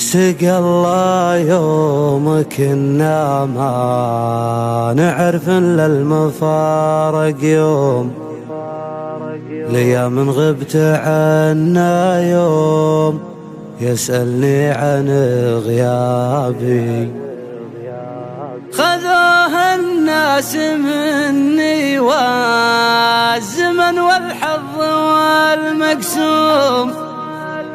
سقى الله يوم كنا ما نعرف إلا المفارق يوم ليا من غبت عنا يوم يسألني عن غيابي خذوها الناس مني والزمن والحظ والمقسوم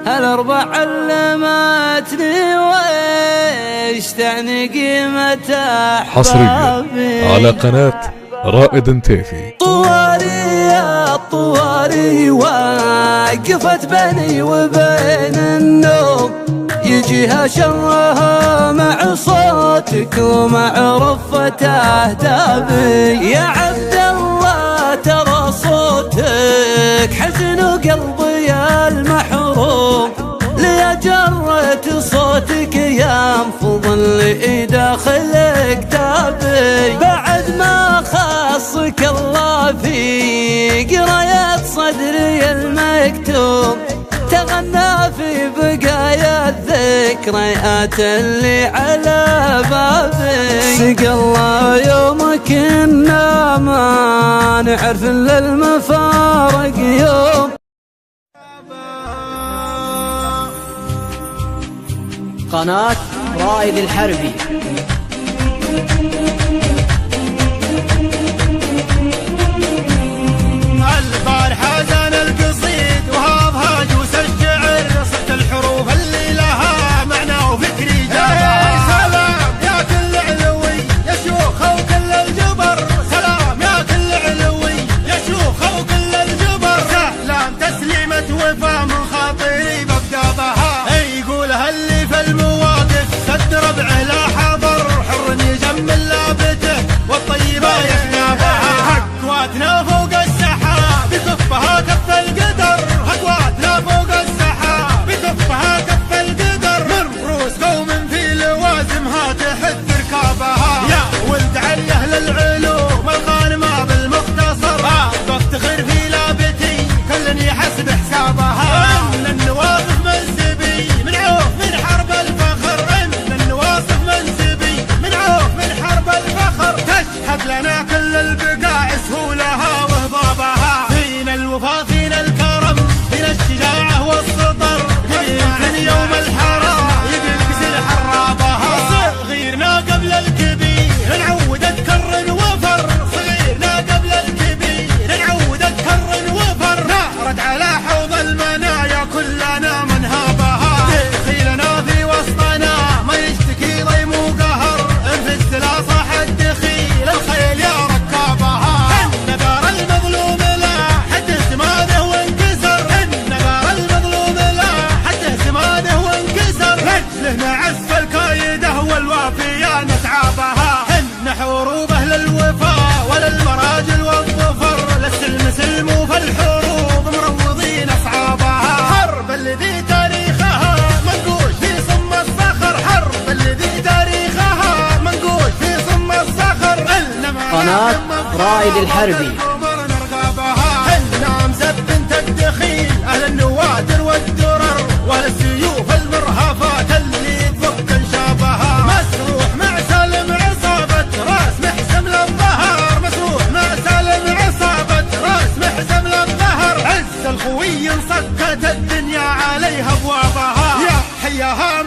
هالأربع علمتني وإيش تعني قيمة أحبابي. حصريا على قناة رائد تيفي. طواري وقفت بيني وبين النوم يجيها شرها مع صوتك ومع رفة أهدابي. يا عبد الله ترى صوتك حزن وقلبي المحروم لي جرة صوتك ينفض اللي داخل كتابي. بعد ما خصك الله في قراية صدري المكتوم تغنى في بقايا الذكريات اللي على بابي. سقى الله يوم كنا ما نعرف إلا المفارق يوم. قناة رائد الحربي. البارحة زان القصيد وهاب وسجع صوت الحروف اللي لها معنى وفكري جابها. سلام يا كل علوي يا شيوخ وكل الجبر، سلام يا كل علوي يا شيوخ وكل الجبر. سلام تسليمة وفا من خاطري ببقى بها. يقولها اللي في المواقف سد ربعه لا حضر، حر يجمل لابته والطيبة يحنابها. حقواتنا فوق السحاب بكفها كف القدر، حقواتنا فوق السحاب بكفها كف القدر. من رؤوس قوم في لوازمها تحت ركابها. يا ولد علي اهل العلوم الغانمة بالمختصر، بفتخر في لابتي كل يحسب حسابها. ان النواصف منسبي من عوف من حرب الفخر، ان النواصف منسبي من عوف من حرب الفخر. تشهد لنا كل البقاع سهولها وهضابها. فينا الوفا فينا الكرم فينا الشجاعة والسطر، يمكن يوم الحرام يبكسر حرابها. صغيرنا قبل الكبير نعود اذكر وفر، صغيرنا قبل الكبير نعود اذكر وفر. نارد على حوض المنايا كلنا من هابها. دخيلنا في وسطنا ما يشتكي ضيم وقهر، انفز لا صاح الدخيل الخيل يا ركابها. النقار المظلوم لا حد سماده وانكسر، النقار المظلوم لا حد سماده وانكسر. رجله مع اسفل كايده والوافيان تعابها. ان حروب اهل الوفاء ولا المراجل والظفر، للسلم سلم وفي الحروب مروضين اصعابها. حرب الذي تاريخها منقوش في صم الصخر، حرب الذي تاريخها منقوش في صم الصخر. قناة رائد الحربي. النعم سب الدخيل اهل النوادر والدرر، واهل السيوف المرهفات اللي تفك انشابها. مسروح مع سالم عصابة راس محزم للظهر، مسروح مع سالم عصابة راس محزم للظهر. عز الخوي انصكت الدنيا عليها ابوابها. يا حياها